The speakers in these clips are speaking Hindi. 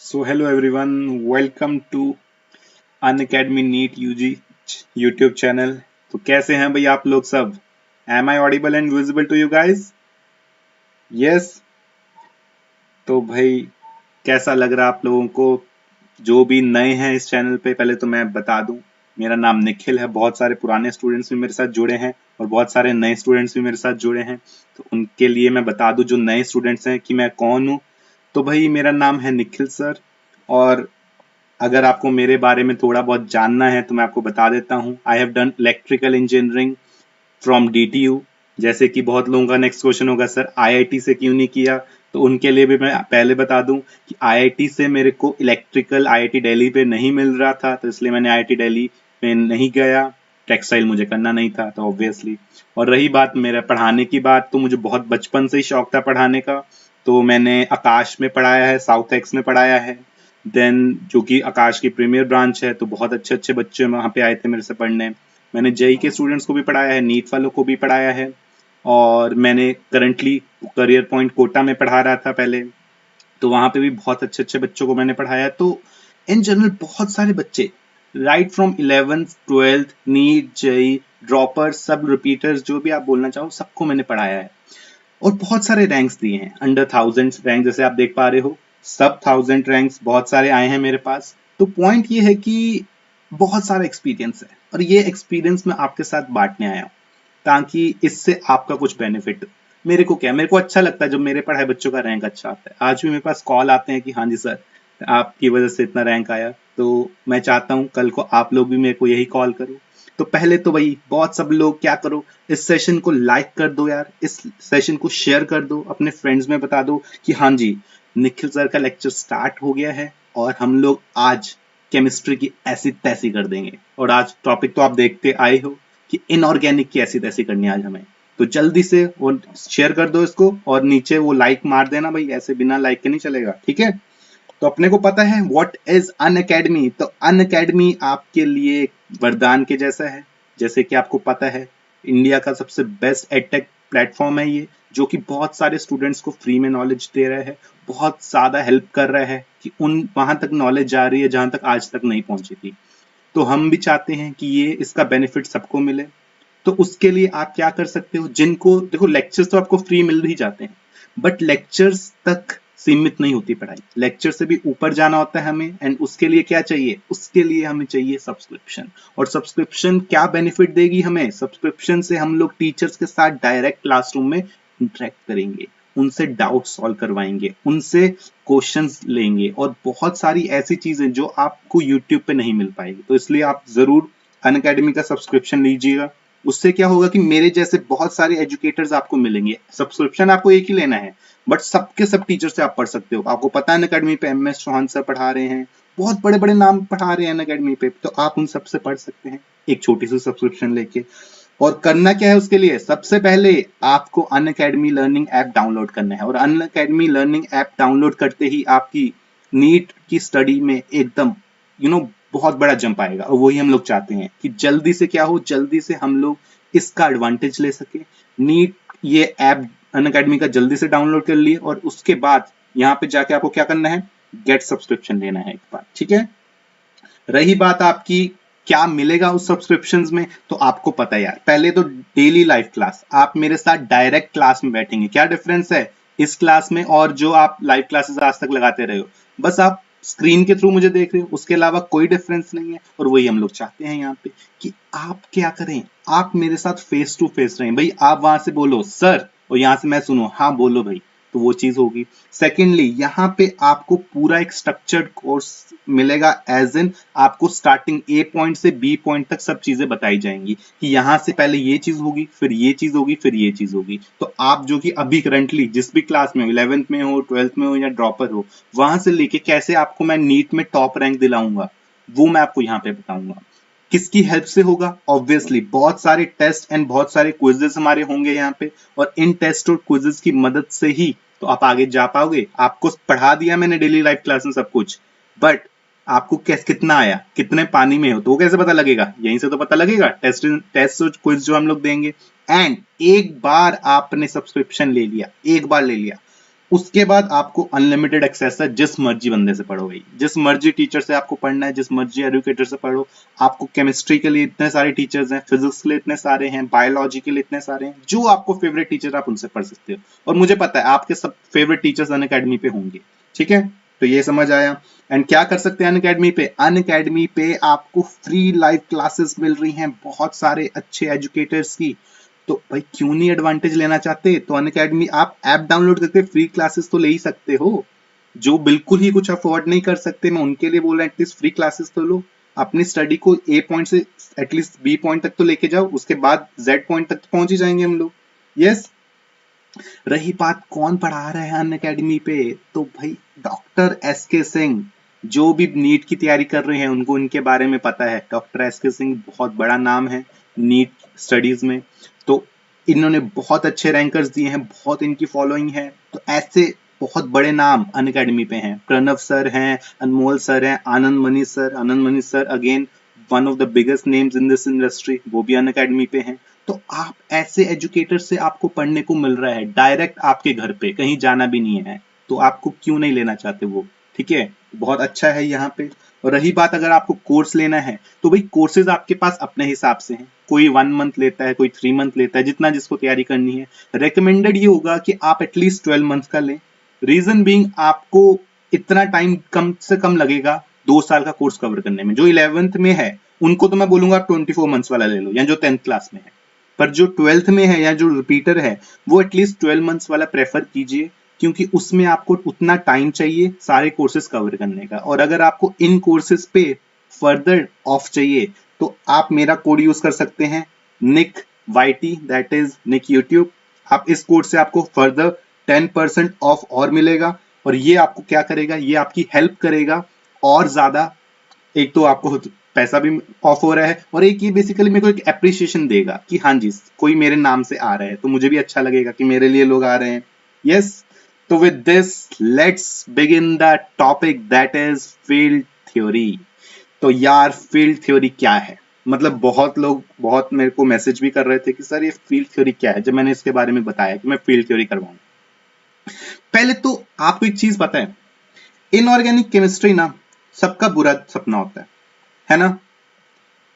So hello everyone, welcome to Unacademy NEET UG YouTube channel। तो कैसे हैं भाई आप लोग सब? Am I audible and visible to you guys? Yes। तो भाई कैसा लग रहा आप लोगों को? जो भी नए हैं इस चैनल पे, पहले तो मैं बता दूं, मेरा नाम निखिल है। बहुत सारे पुराने स्टूडेंट्स भी मेरे साथ जुड़े हैं और बहुत सारे नए स्टूडेंट्स भी मेरे साथ जुड़े हैं। तो उनके लिए मैं बता दूं, जो नए स्टूडेंट्स हैं, कि मैं कौन हूं। तो भाई मेरा नाम है निखिल सर। और अगर आपको मेरे बारे में थोड़ा बहुत जानना है तो मैं आपको बता देता हूँ। I have done electrical engineering from DTU। जैसे कि बहुत लोगों का नेक्स्ट क्वेश्चन होगा, सर IIT से क्यों नहीं किया? तो उनके लिए भी मैं पहले बता दूं कि IIT से मेरे को इलेक्ट्रिकल IIT दिल्ली पे नहीं मिल रहा था, तो इसलिए मैंने IIT दिल्ली में नहीं गया। टेक्सटाइल मुझे करना नहीं था तो ऑब्वियसली। और रही बात मेरा पढ़ाने की बात, तो मुझे बहुत बचपन से ही शौक था पढ़ाने का। तो मैंने आकाश में पढ़ाया है, साउथ एक्स में पढ़ाया है। देन जो कि आकाश की प्रीमियर ब्रांच है, तो बहुत अच्छे अच्छे बच्चे वहाँ पे आए थे मेरे से पढ़ने। मैंने जेई के स्टूडेंट्स को भी पढ़ाया है, नीट वालों को भी पढ़ाया है। और मैंने करंटली करियर पॉइंट कोटा में पढ़ा रहा था पहले, तो वहाँ पे भी बहुत अच्छे अच्छे बच्चों को मैंने पढ़ाया। तो इन जनरल बहुत सारे बच्चे, right from 11th 12th NEET JEE droppers सब रिपीटर्स, जो भी आप बोलना चाहो, सबको मैंने पढ़ाया है। और बहुत सारे रैंक्स दिए हैं, अंडर 1000 रैंक जैसे आप देख पा रहे हो, सब 1000 रैंक्स बहुत सारे आए हैं मेरे पास। तो पॉइंट ये है कि बहुत सारा एक्सपीरियंस है और ये एक्सपीरियंस मैं आपके साथ बांटने आया हूँ, ताकि इससे आपका कुछ बेनिफिट। मेरे को क्या, मेरे को अच्छा लगता है जब मेरे पढ़ाए बच्चों का रैंक अच्छा आता है। आज भी मेरे पास कॉल आते हैं कि हाँ जी सर, आपकी वजह से इतना रैंक आया। तो मैं चाहता हूँ कल को आप लोग भी मेरे को यही कॉल करो। तो पहले तो भाई बहुत सब लोग क्या करो, इस सेशन को लाइक कर दो यार, इस सेशन को शेयर कर दो, अपने फ्रेंड्स में बता दो कि हाँ जी, निखिल सर का लेक्चर स्टार्ट हो गया है और हम लोग आज केमिस्ट्री की ऐसी तैसी कर देंगे। और आज टॉपिक तो आप देखते आए हो कि इनऑर्गेनिक की ऐसी तैसी करनी आज हमें। तो जल्दी से वो शेयर कर दो इसको और नीचे वो लाइक मार देना भाई, ऐसे बिना लाइक के नहीं चलेगा, ठीक है? तो अपने को पता है व्हाट इज अनअकैडमी। तो अनअकैडमी आपके लिए वरदान के जैसा है। जैसे कि आपको पता है, इंडिया का सबसे बेस्ट एडटेक प्लेटफॉर्म है ये, जो कि बहुत सारे स्टूडेंट्स को फ्री में नॉलेज दे रहा है, बहुत ज्यादा हेल्प कर रहा है कि उन वहां तक नॉलेज जा रही है जहां तक आज तक नहीं पहुंची थी। तो हम भी चाहते हैं कि ये इसका बेनिफिट सबको मिले। तो उसके लिए आप क्या कर सकते हो, जिनको देखो लेक्चर्स तो आपको फ्री मिल ही जाते हैं, बट लेक्चर्स तक सीमित नहीं होती पढ़ाई, लेक्चर से भी ऊपर जाना होता है हमें। एंड उसके लिए क्या चाहिए? उसके लिए हमें चाहिए सब्सक्रिप्शन। और सब्सक्रिप्शन क्या बेनिफिट देगी हमें? सब्सक्रिप्शन से हम लोग टीचर्स के साथ डायरेक्ट क्लासरूम में इंटरेक्ट करेंगे, उनसे डाउट सॉल्व करवाएंगे, उनसे क्वेश्चंस लेंगे और बहुत सारी ऐसी चीजें जो आपको यूट्यूब पे नहीं मिल पाएगी। तो इसलिए आप जरूर अनअकैडमी का सब्सक्रिप्शन लीजिएगा। उससे क्या होगा कि मेरे जैसे बहुत सारे एजुकेटर्स आपको मिलेंगे। सब्सक्रिप्शन आपको एक ही लेना है, बट सबके सब टीचर से आप पढ़ सकते हो। आपको पता है अनअकैडमी पे MS चौहान सर पढ़ा रहे हैं, बहुत बड़े बड़े नाम पढ़ा रहे हैं अनअकैडमी पे, तो आप उन सबसे पढ़ सकते हैं एक छोटी सी सब्सक्रिप्शन लेके। और करना क्या है उसके लिए? सबसे पहले आपको अनअकैडमी लर्निंग ऐप डाउनलोड करना है, और अनअकैडमी लर्निंग ऐप डाउनलोड करते ही आपकी नीट की स्टडी में एकदम बहुत बड़ा जंप आएगा। और वही हम लोग चाहते हैं कि जल्दी से क्या हो, जल्दी से हम लोग इसका एडवांटेज ले सके। नीट ये ऐप अनअकैडमी का जल्दी से डाउनलोड कर लिए और उसके बाद यहाँ पे जाके आपको क्या करना है, गेट सब्सक्रिप्शन लेना है एक बार, ठीक है? रही बात आपकी क्या मिलेगा उस सब्सक्रिप्शंस में, तो आपको पता है यार, पहले तो डेली लाइव क्लास, आप मेरे साथ डायरेक्ट क्लास में बैठेंगे। क्या डिफरेंस है इस क्लास में और जो आप लाइव क्लासेस आज तक लगाते रहे हो? बस आप स्क्रीन के थ्रू मुझे देख रहे हो, उसके अलावा कोई डिफरेंस नहीं है। और वही हम लोग चाहते हैं यहाँ पे कि आप क्या करें, आप मेरे साथ फेस टू फेस रहें भाई। आप वहां से बोलो सर और यहाँ से मैं सुनूं हाँ बोलो भाई, तो वो चीज होगी। सेकेंडली, यहाँ पे आपको पूरा एक स्ट्रक्चर्ड कोर्स मिलेगा, एज इन आपको स्टार्टिंग A पॉइंट से B पॉइंट तक सब चीजें बताई जाएंगी कि यहाँ से पहले ये चीज होगी, फिर ये चीज होगी, फिर ये चीज होगी। तो आप जो कि अभी करंटली जिस भी क्लास में हो, 11th में हो, 12th में हो या ड्रॉपर हो, वहां से लेके कैसे आपको मैं नीट में टॉप रैंक दिलाऊंगा, वो मैं आपको यहाँ पे बताऊंगा। किसकी हेल्प से होगा? ऑब्वियसली बहुत सारे टेस्ट एंड बहुत सारे क्विजेस हमारे होंगे यहाँ पे, और इन टेस्ट और क्विजेस की मदद से ही तो आप आगे जा पाओगे। आपको पढ़ा दिया मैंने डेली लाइफ क्लास में सब कुछ, बट आपको कितना आया, कितने पानी में हो, तो वो कैसे पता लगेगा? यहीं से तो पता लगेगा, टेस्ट और क्विज जो हम लोग देंगे। एंड एक बार आपने सब्सक्रिप्शन ले लिया, एक बार ले लिया, उसके बाद आपको अनलिमिटेड एक्सेस है, जिस मर्जी बंदे से पढ़ो भाई, जिस मर्जी टीचर से आपको पढ़ना है, जिस मर्जी एजुकेटर से पढ़ो। आपको केमिस्ट्री के लिए इतने सारे टीचर्स हैं, फिजिक्स के लिए इतने सारे हैं, बायोलॉजी के लिए इतने सारे हैं, जो आपको फेवरेट टीचर आप उनसे पढ़ सकते हो। और मुझे पता है आपके सब फेवरेट टीचर्स अनअकैडमी पे होंगे, ठीक है। तो ये समझ आया। एंड क्या कर सकते हैं अनअकैडमी पे? अनअकैडमी पे आपको फ्री लाइव क्लासेस मिल रही हैं बहुत सारे अच्छे एजुकेटर्स की। तो भाई क्यों नहीं एडवांटेज लेना चाहते? तो अनअकैडमी आप ऐप डाउनलोड करके फ्री क्लासेस तो ले ही सकते हो। जो बिल्कुल ही कुछ अफोर्ड नहीं कर सकते, मैं उनके लिए बोल रहा हूँ एटलीस्ट फ्री क्लासेस तो लो। अपनी स्टडी को ए पॉइंट से एटलीस्ट बी पॉइंट तक तो लेके जाओ, उसके बाद जेड पॉइंट तक तो पहुंच ही जाएंगे हम लोग। यस। रही बात कौन पढ़ा रहा है अनअकैडमी पे, तो भाई डॉक्टर एस के सिंह। जो भी नीट की तैयारी कर रहे हैं उनको इनके बारे में पता है। डॉक्टर एस के सिंह बहुत बड़ा नाम है नीट स्टडीज में। तो इन्होंने बहुत अच्छे रैंकर्स दिए हैं, बहुत इनकी फॉलोइंग है। तो ऐसे बहुत बड़े नाम अनअकैडमी पे हैं। प्रणव सर हैं, अनमोल सर हैं, Anand Mani sir. Anand Mani sir again one of the biggest names in this industry, वो भी अनअकैडमी पे हैं। तो आप ऐसे एजुकेटर से आपको पढ़ने को मिल रहा है डायरेक्ट आपके घर पे, कहीं जाना भी नहीं है। तो आपको क्यों नहीं लेना चाहते वो? ठीक है, बहुत अच्छा है यहाँ पे। और रही बात अगर आपको कोर्स लेना है, तो भाई कोर्सेज आपके पास अपने हिसाब से हैं। कोई 1 मंथ लेता है, कोई 3 मंथ लेता है, जितना जिसको तैयारी करनी है। रिकमेंडेड ये होगा कि आप एटलीस्ट 12 मंथ का लें। रीजन बीइंग आपको इतना टाइम कम से कम लगेगा 2 साल का कोर्स कवर करने में। जो 11th में है उनको तो मैं बोलूंगा आप 24 मंथ्स वाला ले लो, या जो 10th क्लास में है। पर जो 12th में है या जो रिपीटर है वो एटलीस्ट 12 मंथ्स वाला प्रेफर कीजिए, क्योंकि उसमें आपको उतना टाइम चाहिए सारे कोर्सेज कवर करने का। और अगर आपको इन कोर्सेज पे फर्दर ऑफ चाहिए तो आप मेरा कोड यूज कर सकते हैं, Nick YT, that is Nick YouTube. आप इस कोड से आपको फर्दर 10% ऑफ और मिलेगा। और ये आपको क्या करेगा, ये आपकी हेल्प करेगा और ज्यादा। एक तो आपको पैसा भी ऑफ हो रहा है, और एक ये बेसिकली मेरे को एक एप्रिसिएशन देगा कि हाँ जी कोई मेरे नाम से आ रहा है, तो मुझे भी अच्छा लगेगा कि मेरे लिए लोग आ रहे हैं। यस। तो with this let's begin the topic that is field theory. तो यार फील्ड थ्योरी क्या है? मतलब बहुत लोग बहुत मेरे को मैसेज भी कर रहे थे कि सर ये फील्ड थ्योरी क्या है, जब मैंने इसके बारे में बताया कि मैं फील्ड थ्योरी करवाऊं। पहले तो आपको एक चीज पता है, इनऑर्गेनिक केमिस्ट्री ना सबका बुरा सपना होता है ना।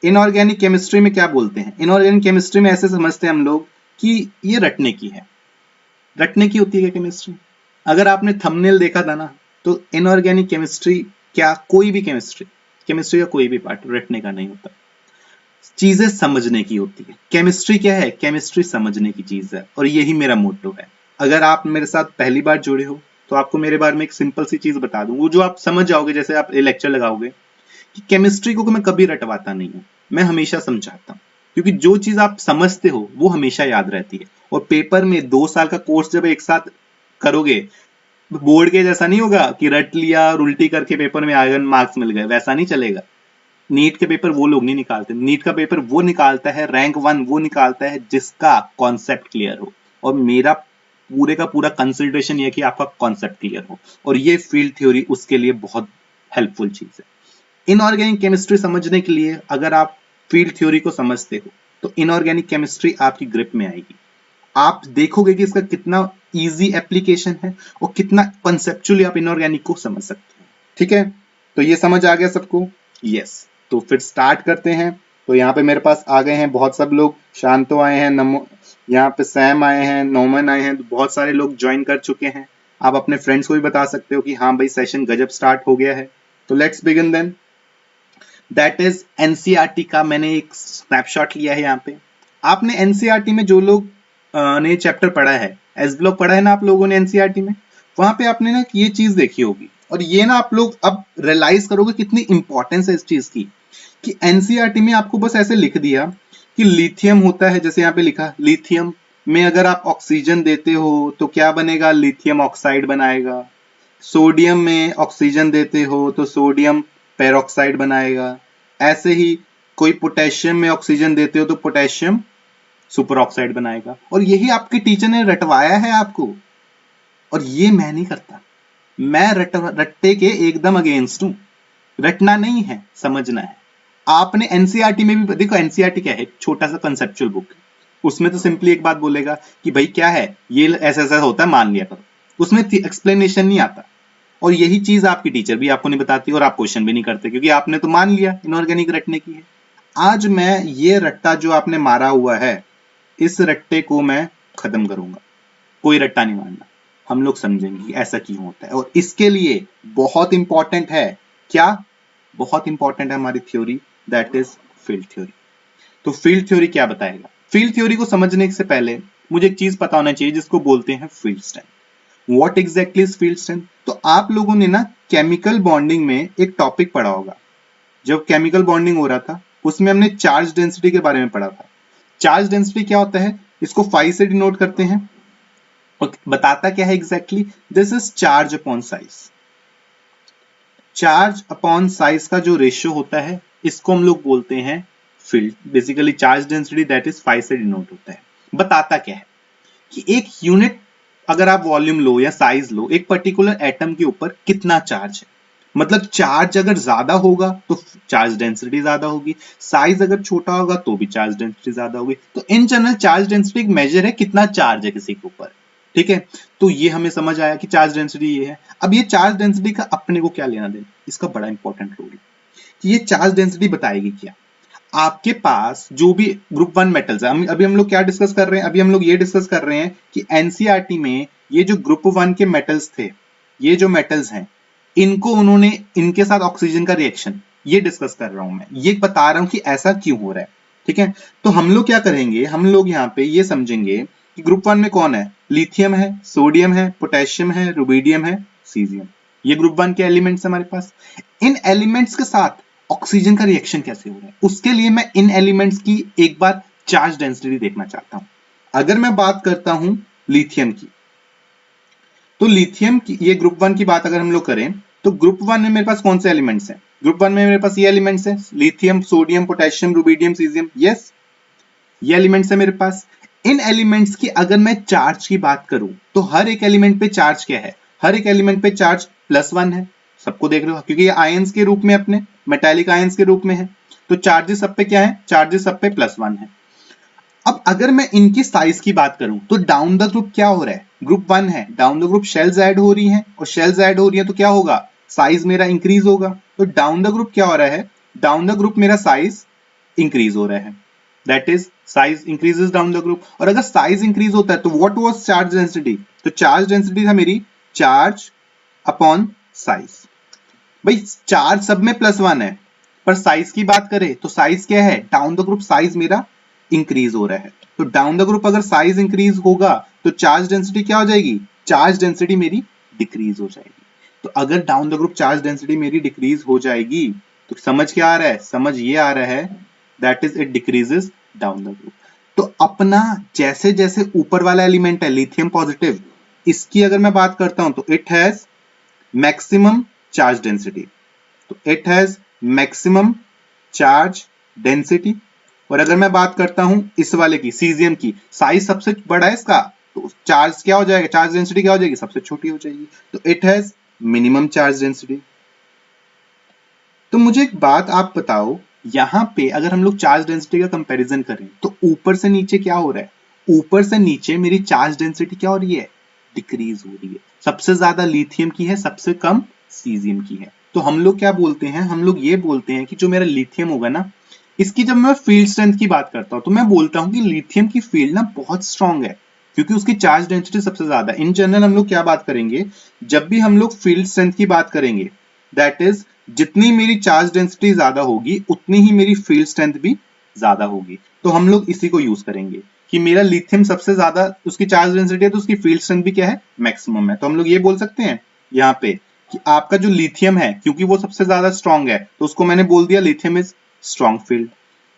इनऑर्गेनिक केमिस्ट्री में क्या बोलते हैं? इनऑर्गेनिक केमिस्ट्री में ऐसे समझते हैं हम लोग कि ये रटने की है। रटने की होती है केमिस्ट्री? अगर आपने थंबनेल देखा था ना, तो इनऑर्गेनिक केमिस्ट्री क्या, कोई भी केमिस्ट्री, केमिस्ट्री का कोई भी पार्ट रटने का नहीं होता। चीजें समझने की होती है। केमिस्ट्री क्या है? केमिस्ट्री समझने की चीज है, और यही मेरा मोटो है। अगर आप मेरे साथ पहली बार जुड़े हो तो आपको मेरे बारे में एक सिंपल सी चीज बता दूं, वो जो आप समझ जाओगे जैसे आप ये लेक्चर लगाओगे, कि केमिस्ट्री को मैं कभी रटवाता नहीं हूं, मैं हमेशा समझाता हूं। क्योंकि जो चीज आप समझते हो वो हमेशा याद रहती है। और पेपर में 2 साल का कोर्स जब एक साथ करोगे, बोर्ड के जैसा नहीं होगा कि रट लिया और उल्टी करके पेपर में आगे मार्क्स मिल गए, वैसा नहीं चलेगा। नीट के पेपर वो लोग नहीं निकालते। नीट का पेपर वो निकालता है, रैंक 1 वो निकालता है जिसका कॉन्सेप्ट क्लियर हो। और मेरा पूरे का पूरा कंसिडरेशन ये कि आपका कॉन्सेप्ट क्लियर हो, और ये फील्ड थ्योरी उसके लिए बहुत हेल्पफुल चीज है। इनऑर्गेनिक केमिस्ट्री समझने के लिए अगर आप फील्ड थ्योरी को समझते हो तो इनऑर्गेनिक केमिस्ट्री आपकी ग्रिप में आएगी। आप देखोगे कि इसका कितना इजी एप्लीकेशन है और कितना कंसेप्चुअली आप इनऑर्गेनिक को समझ सकते हैं। ठीक है, तो ये समझ आ गया सबको? यस। तो फिर स्टार्ट करते हैं। तो यहाँ पे मेरे पास आ गए हैं बहुत सब लोग। शांतो आए हैं, नमो, यहाँ पे सैम आए हैं, नोमन आए हैं, तो बहुत सारे लोग ज्वाइन कर चुके हैं। आप अपने फ्रेंड्स को भी बता सकते हो कि हाँ भाई सेशन गजब स्टार्ट हो गया है। तो let's begin then. That is NCERT का मैंने एक स्नैपशॉट लिया है यहाँ पे। आपने एनसीईआरटी में जो लोग ने चैप्टर पढ़ा है, एस ब्लॉक पढ़ा है ना आप लोगों ने एनसीईआरटी में, वहां पे आपने ना ये चीज देखी होगी, और ये ना आप लोग अब रियलाइज करोगे कितनी इंपॉर्टेंस है इस चीज की। कि एनसीईआरटी में आपको बस ऐसे लिख दिया कि लिथियम होता है, जैसे यहाँ पे लिखा लिथियम में अगर आप ऑक्सीजन देते हो तो क्या बनेगा, लिथियम ऑक्साइड बनाएगा। सोडियम में ऑक्सीजन देते हो तो सोडियम पेरोक्साइड बनाएगा। ऐसे ही कोई पोटेशियम में ऑक्सीजन देते हो तो पोटेशियम सुपर ऑक्साइड बनाएगा। और यही आपके टीचर ने रटवाया है आपको, और ये मैं नहीं करता। मैं रट्टे के एकदम अगेंस्ट हूं। रटना नहीं है, समझना है। आपने एनसीईआरटी में भी देखो, एनसीईआरटी क्या है, छोटा सा कंसेप्चुअल बुक। उसमें तो सिंपली एक बात बोलेगा कि भाई क्या है ये, ऐसा ऐसा होता है मान लिया करो। उसमें एक्सप्लेनेशन नहीं आता, और यही चीज आपकी टीचर भी आपको नहीं बताती और आप क्वेश्चन भी नहीं करते, क्योंकि आपने तो मान लिया इनऑर्गेनिक रटने की है। आज मैं ये रट्टा जो आपने मारा हुआ है, इस रट्टे को मैं खत्म करूंगा, कोई रट्टा नहीं मारना। हम लोग समझेंगे कि ऐसा क्यों होता है, और इसके लिए बहुत इंपॉर्टेंट है क्या, बहुत इंपॉर्टेंट है हमारी theory, that is field theory. तो फील्ड थ्योरी क्या बताएगा? फील्ड थ्योरी को समझने से पहले मुझे एक चीज पता होना चाहिए जिसको बोलते हैं field strength. What exactly is field strength? तो आप लोगों ने ना केमिकल बॉन्डिंग में एक टॉपिक पढ़ा होगा, जब केमिकल बॉन्डिंग हो रहा था उसमें हमने चार्ज डेंसिटी के बारे में पढ़ा था। चार्ज डेंसिटी क्या होता है? इसको 5 से डिनोट करते हैं, और बताता क्या है exactly? This is charge upon size. Charge upon size का जो रेशियो होता है इसको हम लोग बोलते हैं field. Basically charge density that is 5 से डिनोट होता है। बताता क्या है कि एक यूनिट, अगर आप वॉल्यूम लो या साइज लो, एक पर्टिकुलर एटम के ऊपर कितना चार्ज है, मतलब चार्ज अगर ज्यादा होगा तो चार्ज डेंसिटी ज्यादा होगी, साइज अगर छोटा होगा तो भी चार्ज डेंसिटी ज्यादा होगी। तो इन जनरल चार्ज डेंसिटी एक मेजर है कितना चार्ज है किसी के ऊपर, ठीक है। तो ये हमें समझ आया कि चार्ज डेंसिटी ये है। अब ये चार्ज डेंसिटी का अपने को क्या लेना देना, इसका बड़ा इंपॉर्टेंट रोल है कि ये चार्ज डेंसिटी बताएगी क्या। आपके पास जो भी ग्रुप 1 मेटल्स है, अभी हम लोग क्या डिस्कस कर रहे हैं, अभी हम लोग ये डिस्कस कर रहे हैं कि एनसीईआरटी में ये जो ग्रुप 1 के मेटल्स थे, ये जो मेटल्स हैं, इनको उन्होंने, इनके साथ ऑक्सीजन का रिएक्शन, ये डिस्कस कर रहा हूं मैं, ये बता रहा हूं कि ऐसा क्यों हो रहा है, ठीक है। तो हम लोग क्या करेंगे, हम लोग यहाँ पे ये समझेंगे कि ग्रुप 1 में कौन है, लिथियम है, सोडियम है, पोटेशियम है, रुबिडियम है, सीजियम। ये ग्रुप 1 के एलिमेंट्स हमारे पास। इन एलिमेंट्स के साथ ऑक्सीजन का रिएक्शन कैसे हो रहा है, उसके लिए मैं इन एलिमेंट्स की एक बार चार्ज डेंसिटी देखना चाहता हूं। अगर मैं बात करता हूं लिथियम की, तो लिथियम की, ये ग्रुप 1 की बात अगर हम लोग करें, तो ग्रुप 1 में मेरे पास कौन से एलिमेंट्स हैं? ग्रुप 1 में मेरे पास ये एलिमेंट्स हैं, lithium, sodium, potassium, rubidium, caesium. Yes, ये एलिमेंट्स है मेरे पास। इन एलिमेंट्स की अगर मैं चार्ज की बात करूं, तो हर एक एलिमेंट पे चार्ज क्या है? हर एक एलिमेंट पे चार्ज +1 है। सबको देख रहे हो, क्योंकि ये आयंस के रूप में, अपने मेटालिक आयंस के रूप में है, तो चार्जेस सब पे क्या है? चार्जेस सब पे +1 है। अब अगर मैं इनकी साइज की बात करूं, तो डाउन द ग्रुप क्या हो रहा है? ग्रुप 1 है, down the group shells add हो रही हैं, और शेल्स ऐड हो रही है तो क्या होगा? साइज मेरा इंक्रीज होगा। तो डाउन द ग्रुप क्या हो रहा है? डाउन द ग्रुप मेरा साइज इंक्रीज हो रहा है, that is size increases down the group. और अगर साइज इंक्रीज होता है तो व्हाट वाज चार्ज डेंसिटी? तो चार्ज डेंसिटी था मेरी चार्ज अपॉन साइज। भाई चार्ज सब में +1 है, पर साइज की बात करें तो साइज क्या है? डाउन द ग्रुप साइज मेरा इंक्रीज हो रहा है। तो डाउन द ग्रुप अगर साइज इंक्रीज होगा तो चार्ज डेंसिटी क्या हो जाएगी? चार्ज डेंसिटी मेरी डिक्रीज हो जाएगी। तो अगर down the group charge density मेरी डिक्रीज हो जाएगी, तो समझ क्या आ रहा है? समझ ये आ रहा है that is it decreases down the group. तो अपना जैसे जैसे ऊपर वाला एलिमेंट है लिथियम पॉजिटिव, इसकी अगर मैं बात करता हूं तो it has maximum charge density, तो it has maximum charge density. और अगर मैं बात करता हूं इस वाले की, सीजियम की, साइज सबसे बड़ा है इसका, तो चार्ज क्या हो जाएगा? चार्ज डेंसिटी क्या हो जाएगी? सबसे छोटी हो जाएगी। तो it has minimum charge density. तो मुझे एक बात आप बताओ, यहां पे अगर हम लोग चार्ज डेंसिटी का कंपैरिजन करें तो ऊपर से नीचे क्या हो रहा है? ऊपर से नीचे मेरी चार्ज डेंसिटी क्या हो रही है? डिक्रीज हो रही है। सबसे ज्यादा लिथियम की है, सबसे कम सीजियम की है। तो हम लोग क्या बोलते हैं? हम लोग ये बोलते हैं कि जो मेरा लिथियम होगा ना, इसकी जब मैं फील्ड स्ट्रेंथ की बात करता हूं तो मैं बोलता हूं कि लिथियम की फील्ड ना बहुत स्ट्रांग है, क्योंकि उसकी चार्ज डेंसिटी सबसे ज्यादा है। इन जनरल हम लोग क्या बात करेंगे, जब भी हम लोग फील्ड स्ट्रेंथ की बात करेंगे, दैट इज जितनी मेरी चार्ज डेंसिटी ज्यादा होगी उतनी ही मेरी फील्ड स्ट्रेंथ भी ज्यादा होगी। तो हम लोग इसी को यूज करेंगे कि मेरा लिथियम सबसे ज्यादा उसकी चार्ज डेंसिटी है, तो उसकी फील्ड स्ट्रेंथ भी क्या है? मैक्सिमम है। तो हम लोग ये बोल सकते हैं यहाँ पे कि आपका जो लिथियम है, क्योंकि वो सबसे ज्यादा स्ट्रांग है, तो उसको मैंने बोल दिया लिथियम इज स्ट्रांग फील्ड।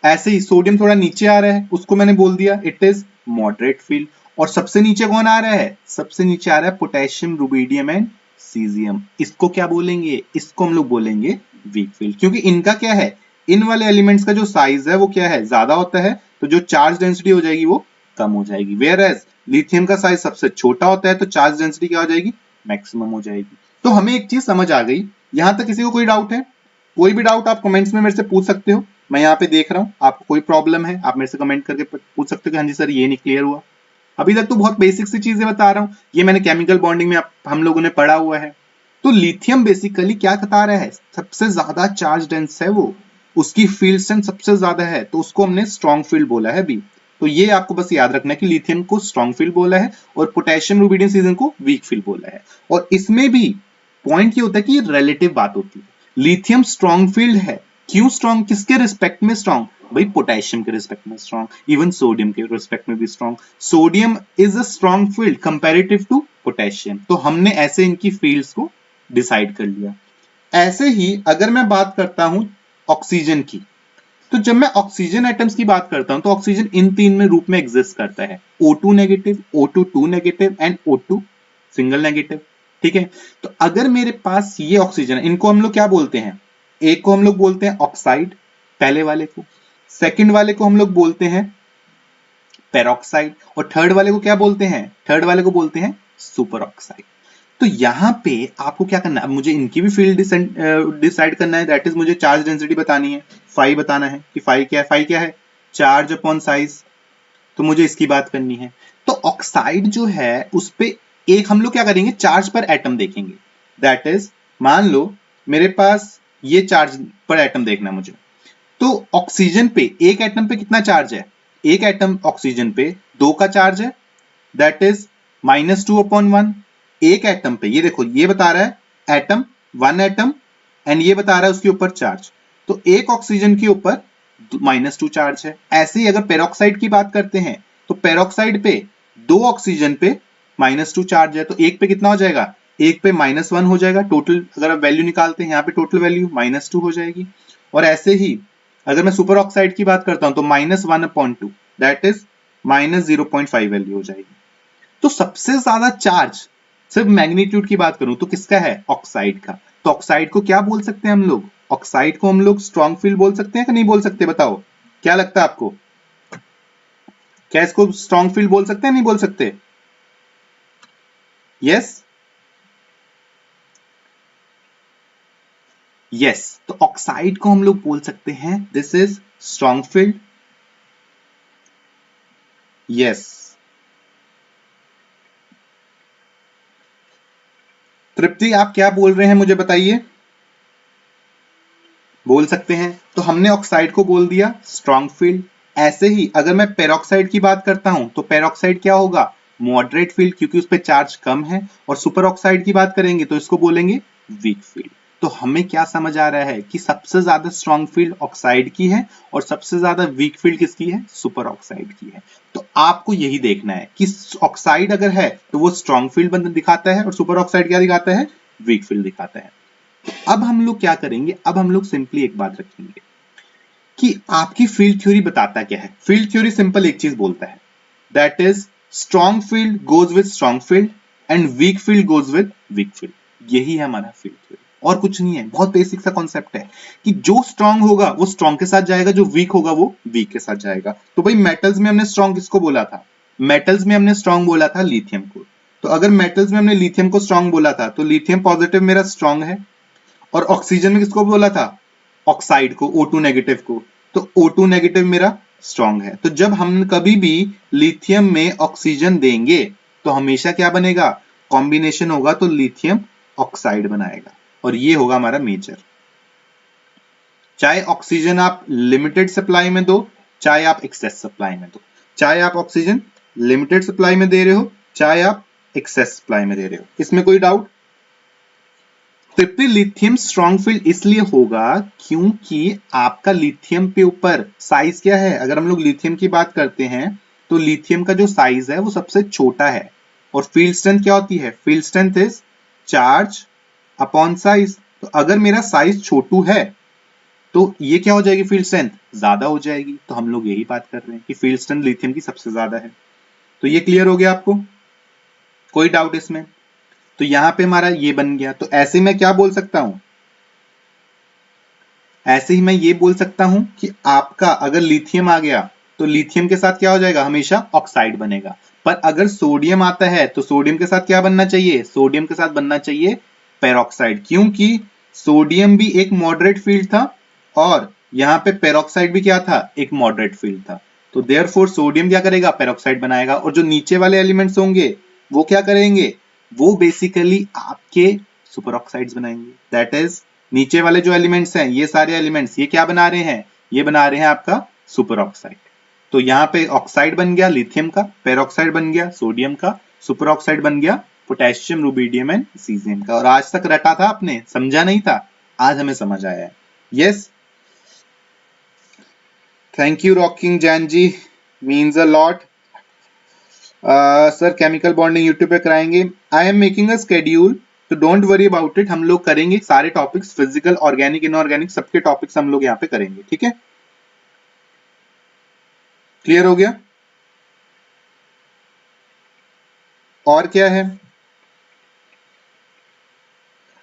ऐसे ही सोडियम थोड़ा नीचे आ रहा है, उसको मैंने बोल दिया इट इज मॉडरेट फील्ड। और सबसे नीचे कौन आ रहा है? सबसे नीचे आ रहा है पोटेशियम, रुबिडियम एंड सीजियम। इसको क्या बोलेंगे? इसको हम लोग बोलेंगे वीक फील्ड, क्योंकि इनका क्या है? इन वाले एलिमेंट्स का जो साइज है वो क्या है? ज्यादा होता है, तो जो चार्ज डेंसिटी हो जाएगी वो कम हो जाएगी। वेयर एज लिथियम का साइज सबसे छोटा होता है, तो चार्ज डेंसिटी क्या हो जाएगी? मैक्सिमम हो जाएगी। तो हमें एक चीज समझ आ गई। यहां तक किसी को कोई डाउट है? कोई भी डाउट आप कमेंट्स में मेरे से पूछ सकते हो, मैं यहाँ पे देख रहा हूँ। आपको कोई प्रॉब्लम है आप मेरे से कमेंट करके पूछ सकते हो कि हाँ जी सर ये नहीं क्लियर हुआ। अभी तक तो बहुत बेसिक सी चीजें बता रहा हूं, ये मैंने केमिकल बॉन्डिंग में हम लोगों ने पढ़ा हुआ है। तो लिथियम बेसिकली क्या बता रहा है, सबसे ज्यादा चार्ज डेंस है वो, उसकी फील्ड स्ट्रेंथ सबसे ज्यादा है, तो उसको हमने स्ट्रॉन्ग फील्ड बोला है अभी। तो ये आपको बस याद रखना है कि लिथियम को स्ट्रॉन्ग फील्ड बोला है और पोटेशियम रुबिडियम सीजन को वीक फील्ड बोला है। और इसमें भी पॉइंट ये होता है कि ये रिलेटिव बात होती है। लिथियम स्ट्रॉन्ग फील्ड है, क्यों स्ट्रॉन्ग, किसके रिस्पेक्ट में स्ट्रॉन्ग, भाई पोटेशियम के रिस्पेक्ट में स्ट्रॉन्ग, इवन सोडियम के रिस्पेक्ट में भी strong. Sodium is a strong field comparative to potassium, तो हमने ऐसे इनकी फील्ड्स को डिसाइड कर लिया। ऐसे ही अगर मैं बात करता हूं ऑक्सीजन की, तो जब मैं ऑक्सीजन एटम्स की बात करता हूं तो ऑक्सीजन इन तीन में रूप में एग्जिस्ट करता है, O2 negative, O2 2 negative and O2 single negative. ठीक है, तो अगर मेरे पास ये ऑक्सीजन है, इनको हम लोग क्या बोलते हैं, एक को हम लोग बोलते हैं ऑक्साइड, पहले वाले को, सेकंड वाले को हम लोग बोलते हैं पेरोक्साइड, और थर्ड वाले को क्या बोलते हैं, थर्ड वाले को बोलते हैं सुपर ऑक्साइड। तो यहां पे आपको क्या करना है, मुझे इनकी भी फील्ड डिसाइड करना है, दैट इज मुझे चार्ज डेंसिटी बतानी है, फाई बताना है कि फाई क्या है, फाई क्या है, चार्ज अपॉन साइज, तो मुझे इसकी बात करनी है। तो ऑक्साइड जो है उस पे एक हम लोग क्या करेंगे, चार्ज पर एटम देखेंगे, दैट इज मान लो मेरे पास ये चार्ज पर एटम देखना है मुझे, तो ऑक्सीजन पे एक एटम पे कितना चार्ज है, एक एटम ऑक्सीजन पे 2 का चार्ज है, दैट इज -2/1। एक एटम पे ये देखो ये बता रहा है एटम, 1 एटम, एंड ये बता रहा है उसके ऊपर चार्ज, तो एक ऑक्सीजन के ऊपर -2 चार्ज है। ऐसे ही अगर पेरोक्साइड की बात करते हैं तो पेरोक्साइड पे 2 ऑक्सीजन पे -2 चार्ज है, तो एक पे कितना हो जाएगा, एक पे -1 हो जाएगा, टोटल अगर आप वैल्यू निकालते हैं यहाँ पे टोटल वैल्यू -2 हो जाएगी। और ऐसे ही अगर मैं सुपर ऑक्साइड की बात करता हूं तो -1/2 दैट इज -0.5 वैल्यू हो जाएगी। तो सबसे ज्यादा चार्ज सिर्फ मैग्नीट्यूड की बात करूं तो किसका है, ऑक्साइड का। तो ऑक्साइड को क्या बोल सकते हैं हम लोग, ऑक्साइड को हम लोग स्ट्रॉन्ग फील्ड बोल सकते हैं कि नहीं बोल सकते, बताओ क्या लगता है आपको, क्या इसको स्ट्रॉन्ग फील्ड बोल सकते हैं, नहीं बोल सकते, यस यस। तो ऑक्साइड को हम लोग बोल सकते हैं this is strong field, yes. Tripti आप क्या बोल रहे हैं मुझे बताइए, बोल सकते हैं। तो हमने ऑक्साइड को बोल दिया स्ट्रॉन्ग फील्ड। ऐसे ही अगर मैं पेरोक्साइड की बात करता हूं तो पेरोक्साइड क्या होगा, मॉडरेट फील्ड, क्योंकि उस पर चार्ज कम है। और सुपर ऑक्साइड की बात करेंगे तो इसको बोलेंगे वीक फील्ड। तो हमें क्या समझ आ रहा है कि सबसे ज्यादा स्ट्रॉन्ग फील्ड ऑक्साइड की है और सबसे ज्यादा वीक फील्ड किसकी है, सुपर ऑक्साइड की है। तो आपको यही देखना है कि ऑक्साइड अगर है तो वो स्ट्रॉन्ग फील्ड दिखाता है और सुपर ऑक्साइड क्या दिखाता है, वीक फील्ड दिखाता है। अब हम लोग क्या करेंगे, अब हम लोग सिंपली एक बात रखेंगे कि आपकी फील्ड थ्योरी बताता क्या है। फील्ड थ्योरी सिंपल एक चीज बोलता है, that is strong field goes with strong field and weak field goes with weak field. यही है हमारा फील्ड थ्योरी, और कुछ नहीं है। बहुत बेसिक सा कॉन्सेप्ट है कि जो स्ट्रॉन्ग होगा वो स्ट्रॉन्ग के साथ जाएगा, जो वीक होगा वो वीक के साथ जाएगा। तो भाई मेटल्स में हमने स्ट्रॉन्ग किसको बोला था, मेटल्स में हमने स्ट्रॉन्ग बोला था लिथियम को। तो अगर मेटल्स में हमने लिथियम को स्ट्रॉन्ग बोला था तो लिथियम पॉजिटिव मेरा स्ट्रॉन्ग है। और ऑक्सीजन में किसको बोला था, ऑक्साइड को, O2 नेगेटिव को, तो O2 नेगेटिव मेरा स्ट्रॉन्ग है। तो जब हम कभी भी लिथियम में ऑक्सीजन देंगे तो हमेशा क्या बनेगा, कॉम्बिनेशन होगा, तो लिथियम ऑक्साइड बनाएगा, और ये होगा हमारा मेजर। चाहे ऑक्सीजन आप लिमिटेड सप्लाई में दो, चाहे आप एक्सेस सप्लाई में दो, चाहे आप ऑक्सीजन लिमिटेड सप्लाई में दे रहे हो, चाहे आप एक्सेस सप्लाई में दे रहे हो, इसमें कोई डाउट। लिथियम स्ट्रॉन्ग फील्ड इसलिए होगा क्योंकि आपका लिथियम के ऊपर साइज क्या है। अगर हम लोग लिथियम की बात करते हैं तो लिथियम का जो साइज है वो सबसे छोटा है, और फील्ड स्ट्रेंथ क्या होती है, field strength is charge upon size. तो अगर मेरा साइज छोटू है तो ये क्या हो जाएगी, फील्ड स्ट्रेंथ ज्यादा हो जाएगी। तो हम लोग यही बात कर रहे हैं कि फील्ड स्ट्रेंथ लिथियम की सबसे ज्यादा है। तो ये क्लियर हो गया आपको, कोई डाउट इसमें। तो यहां पे हमारा ये बन गया। तो ऐसे मैं क्या बोल सकता हूं, ऐसे ही मैं ये बोल सकता हूं कि आपका अगर लिथियम आ गया तो लिथियम के साथ क्या हो जाएगा, हमेशा ऑक्साइड बनेगा। पर अगर सोडियम आता है तो सोडियम के साथ क्या बनना चाहिए, सोडियम के साथ बनना चाहिए पेरोक्साइड, क्योंकि सोडियम भी एक मॉडरेट फील्ड था और यहाँ पे पेरोक्साइड भी क्या था, एक मॉडरेट फील्ड था। तो देयरफॉर सोडियम क्या करेगा, पेरोक्साइड बनाएगा, और जो नीचे वाले एलिमेंट्स होंगे वो क्या करेंगे, वो बेसिकली आपके सुपर ऑक्साइड्स बनाएंगे। दैट इज नीचे वाले जो एलिमेंट्स हैं, ये सारे एलिमेंट्स ये क्या बना रहे हैं, ये बना रहे हैं आपका सुपर ऑक्साइड। तो यहाँ पे ऑक्साइड बन गया लिथियम का, पेरोक्साइड बन गया सोडियम का, सुपर ऑक्साइड बन गया पोटेशियम, रुबिडियम एंड सीजियम का। और आज तक रटा था आपने, समझा नहीं था, आज हमें समझ आया है। Yes, thank you rocking Jain ji, means a lot. Sir chemical bonding YouTube पे कराएंगे, I am making a schedule, तो डोंट वरी अबाउट इट, हम लोग करेंगे सारे टॉपिक्स, फिजिकल, ऑर्गेनिक, इनऑर्गेनिक, सबके टॉपिक्स हम लोग यहाँ पे करेंगे, ठीक है। क्लियर हो गया? और क्या है,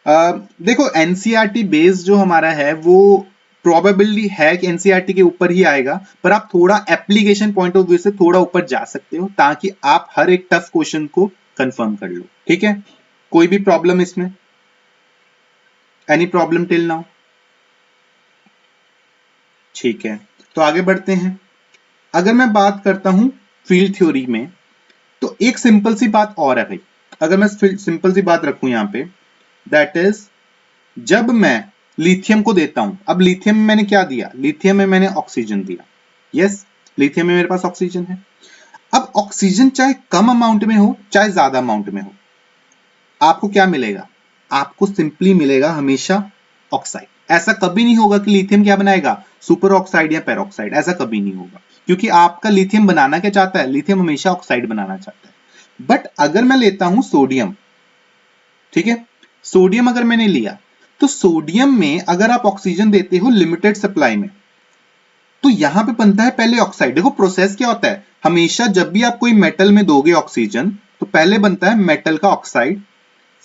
देखो एनसीईआरटी बेस्ड जो हमारा है वो प्रोबेबली है कि एनसीईआरटी के ऊपर ही आएगा, पर आप थोड़ा एप्लीकेशन पॉइंट ऑफ व्यू से थोड़ा ऊपर जा सकते हो ताकि आप हर एक टफ क्वेश्चन को कंफर्म कर लो, ठीक है। कोई भी प्रॉब्लम इसमें, एनी प्रॉब्लम टिल नाउ? ठीक है, तो आगे बढ़ते हैं। अगर मैं बात करता हूं फील्ड थ्योरी में, तो एक सिंपल सी बात और है भाई, अगर मैं सिंपल सी बात रखूं यहाँ पे, दैट इज जब मैं लिथियम को देता हूं, अब लिथियम में मैंने क्या दिया, लिथियम में मैंने ऑक्सीजन दिया, यस, लिथियम में मेरे पास ऑक्सीजन है। अब ऑक्सीजन चाहे कम अमाउंट में हो चाहे ज्यादा अमाउंट में हो, आपको क्या मिलेगा, आपको सिंपली मिलेगा हमेशा ऑक्साइड। ऐसा कभी नहीं होगा कि लिथियम क्या बनाएगा, सुपर ऑक्साइड या पेरोक्साइड, ऐसा कभी नहीं होगा, क्योंकि आपका लिथियम बनाना क्या चाहता है, लिथियम हमेशा ऑक्साइड बनाना चाहता है। बट अगर मैं लेता हूं सोडियम, ठीक है, सोडियम अगर मैंने लिया, तो सोडियम में अगर आप ऑक्सीजन देते हो लिमिटेड सप्लाई में, तो यहां पे बनता है पहले ऑक्साइड। देखो प्रोसेस क्या होता है, हमेशा जब भी आप कोई मेटल में दोगे ऑक्सीजन, तो पहले बनता है मेटल का ऑक्साइड,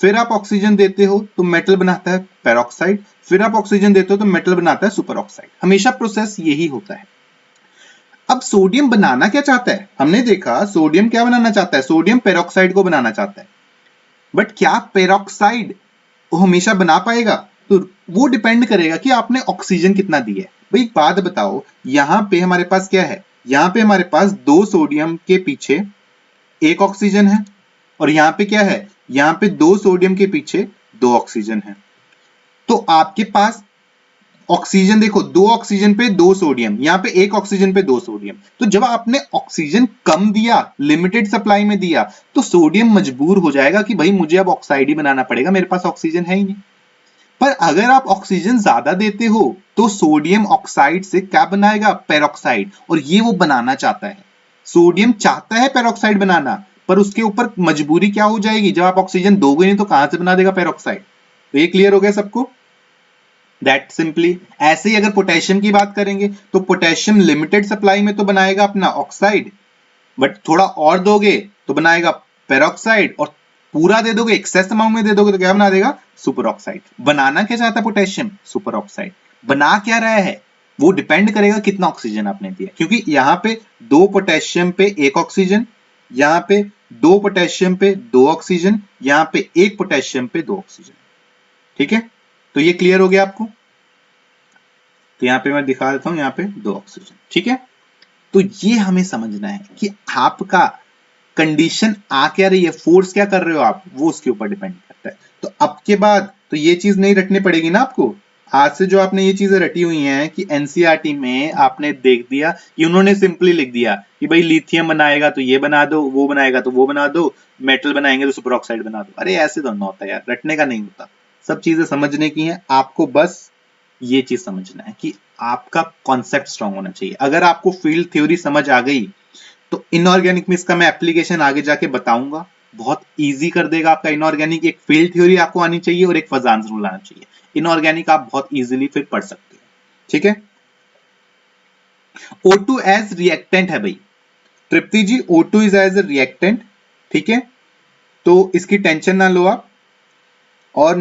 फिर आप ऑक्सीजन देते हो तो मेटल बनाता है पेरोक्साइड, फिर आप ऑक्सीजन देते हो तो मेटल बनाता है सुपर ऑक्साइड। हमेशा प्रोसेस यही होता है। अब सोडियम बनाना क्या चाहता है, हमने देखा सोडियम क्या बनाना चाहता है, सोडियम पेरोक्साइड को बनाना चाहता है, बट क्या पेरोक्साइड वो हमेशा बना पाएगा, तो वो डिपेंड करेगा कि आपने ऑक्सीजन कितना दिया है। भाई एक बात बताओ, यहां पे हमारे पास क्या है, यहां पे हमारे पास 2 सोडियम के पीछे 1 ऑक्सीजन है, और यहां पे क्या है, यहां पे 2 सोडियम के पीछे 2 ऑक्सीजन है। तो आपके पास ऑक्सीजन देखो, 2 ऑक्सीजन पे 2 सोडियम, यहां पे 1 ऑक्सीजन पे 2 सोडियम। तो जब आपने ऑक्सीजन कम दिया, लिमिटेड सप्लाई में दिया, तो सोडियम मजबूर हो जाएगा कि भाई मुझे अब ऑक्साइड ही बनाना पड़ेगा, मेरे पास ऑक्सीजन है ही नहीं। पर अगर आप ऑक्सीजन ज्यादा देते हो तो सोडियम ऑक्साइड से क्या बनाएगा, पेरोक्साइड, और ये वो बनाना चाहता है। सोडियम चाहता है पेरोक्साइड बनाना, पर उसके ऊपर मजबूरी क्या हो जाएगी, जब आप ऑक्सीजन दोगे नहीं तो कहां से बना देगा पेरोक्साइड। तो ये क्लियर हो गया सबको, दैट सिंपली। ऐसे ही अगर पोटेशियम की बात करेंगे, तो पोटेशियम लिमिटेड सप्लाई में तो बनाएगा अपना ऑक्साइड, बट थोड़ा और दोगे तो बनाएगा पेरोक्साइड, और पूरा दे दोगे, एक्सेस अमाउंट में दे दोगे तो क्या बना देगा, सुपर ऑक्साइड। बनाना क्या चाहता है पोटेशियम, सुपर ऑक्साइड। बना क्या रहा है, वो डिपेंड करेगा कितना ऑक्सीजन आपने दिया, क्योंकि यहाँ पे 2 पोटेशियम पे 1 ऑक्सीजन, यहाँ पे 2 पोटेशियम पे 2 ऑक्सीजन, यहाँ पे 1 पोटेशियम पे 2 ऑक्सीजन, ठीक है। तो ये क्लियर हो गया आपको, तो यहाँ पे मैं दिखा देता हूं, यहाँ पे 2 ऑक्सीजन, ठीक है। तो ये हमें समझना है कि आपका कंडीशन आ क्या रही है, फोर्स क्या कर रहे हो आप, वो उसके ऊपर डिपेंड करता है। तो अब के बाद तो ये चीज नहीं रटनी पड़ेगी ना आपको, आज से जो आपने ये चीजें रटी हुई हैं कि एनसीईआरटी में आपने देख दिया कि उन्होंने सिंपली लिख दिया कि भाई लिथियम बनाएगा तो ये बना दो, वो बनाएगा तो वो बना दो, मेटल बनाएंगे तो सुपर ऑक्साइड बना दो। अरे ऐसे तो ना होता यार, रटने का नहीं होता, सब चीजें समझने की हैं। आपको बस ये चीज समझना है कि आपका कॉन्सेप्ट स्ट्रांग होना चाहिए। अगर आपको फील्ड थ्योरी समझ आ गई तो इनऑर्गेनिक में इसका मैं एप्लीकेशन आगे जाके बताऊंगा, बहुत इजी कर देगा आपका इनऑर्गेनिक। एक फील्ड थ्योरी आपको आनी चाहिए और एक फजांस रूल आना चाहिए, इनऑर्गेनिक आप बहुत इजीली फिर पढ़ सकते हो, ठीक है। O2 एज रिएक्टेंट है भाई, Trupti ji, O2 is as a reactant, ठीक है, तो इसकी टेंशन ना लो आप। और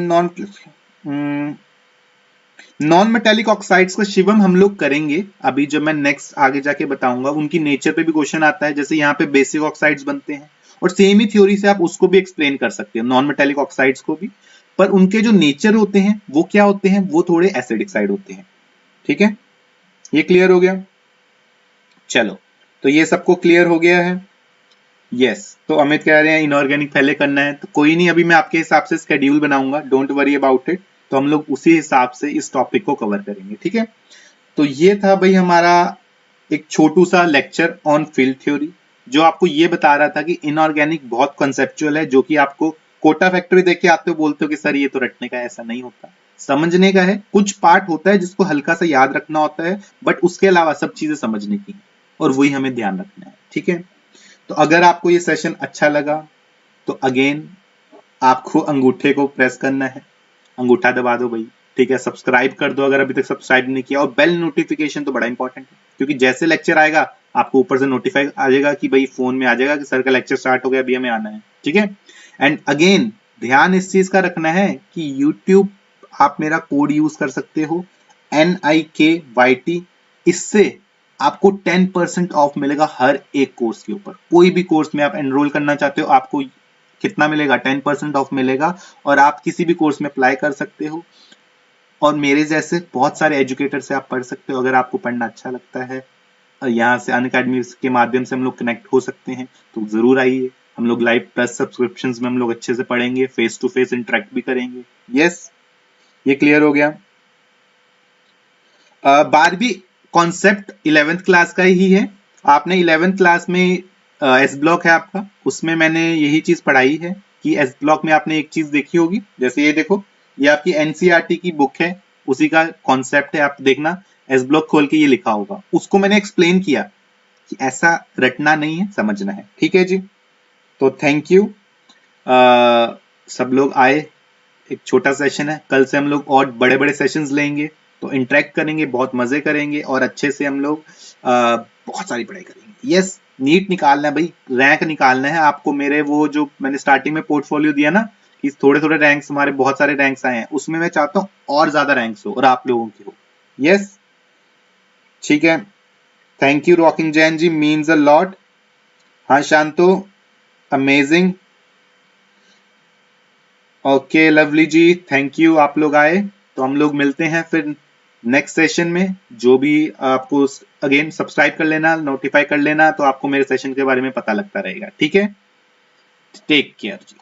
नॉन मेटेलिक ऑक्साइड्स का शिवम हम लोग करेंगे अभी, जब मैं नेक्स्ट आगे जाके बताऊंगा, उनकी नेचर पे भी क्वेश्चन आता है, जैसे यहाँ पे बेसिक ऑक्साइड्स बनते हैं, और सेम ही थ्योरी से आप उसको भी एक्सप्लेन कर सकते हैं, नॉन मेटेलिक ऑक्साइड्स को भी, पर उनके जो नेचर होते हैं वो क्या होते हैं, वो थोड़े एसिडिक साइड होते हैं, ठीक है। ये क्लियर हो गया, चलो। तो ये सबको क्लियर हो गया है? यस। तो अमित कह रहे हैं इनऑर्गेनिक पहले करना है, तो कोई नहीं, अभी मैं आपके हिसाब से स्केड्यूल बनाऊंगा, डोंट वरी अबाउट इट। तो हम लोग उसी हिसाब से इस टॉपिक को कवर करेंगे, ठीक है। तो ये था भाई हमारा एक छोटू सा लेक्चर ऑन फील्ड थ्योरी, जो आपको ये बता रहा था कि इनऑर्गेनिक बहुत कंसेप्चुअल है, जो कि आपको कोटा फैक्ट्री देख के आते हो बोलते हो कि सर ये तो रटने का है, ऐसा नहीं होता, समझने का है। कुछ पार्ट होता है जिसको हल्का सा याद रखना होता है, बट उसके अलावा सब चीजें समझने की, और वही हमें ध्यान रखना है, ठीक है। तो अगर आपको ये सेशन अच्छा लगा तो अगेन आपको अंगूठे को प्रेस करना है, अंगूठा दबा दो भाई, ठीक है। सब्सक्राइब कर दो अगर अभी तक सब्सक्राइब नहीं किया, और बेल नोटिफिकेशन तो बड़ा इंपॉर्टेंट है, क्योंकि जैसे लेक्चर आएगा आपको ऊपर से नोटिफाई आ जाएगा कि भाई फोन में आ जाएगा कि सर का लेक्चर स्टार्ट हो गया, अभी हमें आना है, ठीक है। एंड अगेन ध्यान इस चीज का रखना है कि यूट्यूब आप मेरा कोड यूज कर सकते हो NIKYT, इससे आपको 10% ऑफ मिलेगा हर एक कोर्स के ऊपर। कोई भी कोर्स में आप एनरोल करना चाहते हो, आपको कितना मिलेगा? 10% ऑफ मिलेगा, और आप किसी भी कोर्स में अप्लाई कर सकते हो, और मेरे जैसे बहुत सारे एजुकेटर से आप पढ़ सकते हो। अगर आपको पढ़ना अच्छा लगता है, यहाँ से अनअकैडमी के माध्यम से हम लोग कनेक्ट हो सकते हैं, तो जरूर आइए। हम लोग लाइव प्लस सब्सक्रिप्शंस में हम लोग अच्छे से पढ़ेंगे, फेस टू फेस इंटरेक्ट भी करेंगे। यस, ये क्लियर हो गया। 12वीं कॉन्सेप्ट 11th क्लास का ही है। आपने 11th क्लास में एस ब्लॉक है आपका, उसमें मैंने यही चीज पढ़ाई है कि एस ब्लॉक में आपने एक चीज देखी होगी, जैसे ये देखो, ये आपकी NCERT की बुक है, उसी का कॉन्सेप्ट है। आप देखना, एस ब्लॉक खोल के ये लिखा होगा, उसको मैंने एक्सप्लेन किया कि ऐसा रटना नहीं है, समझना है, ठीक है जी। तो थैंक यू, सब लोग आए। एक छोटा सेशन है, कल से हम लोग और बड़े बड़े सेशंस लेंगे, तो इंटरेक्ट करेंगे, बहुत मजे करेंगे, और अच्छे से हम लोग बहुत सारी पढ़ाई करेंगे। यस, नीट निकालना है भाई, रैंक निकालना है आपको। मेरे वो जो मैंने स्टार्टिंग में पोर्टफोलियो दिया ना कि थोड़े थोड़े रैंक्स, हमारे बहुत सारे रैंक्स आए हैं, उसमें मैं चाहता हूँ और ज्यादा रैंक्स हो और आप लोगों की हो। यस, ठीक है। Thank you rocking Jain ji, means a lot. हाँ Shanto, amazing. Okay lovely ji, thank you, आप लोग आए। तो हम लोग मिलते हैं फिर नेक्स्ट सेशन में। जो भी आपको, अगेन सब्सक्राइब कर लेना, नोटिफाई कर लेना, तो आपको मेरे सेशन के बारे में पता लगता रहेगा, ठीक है। टेक केयर जी।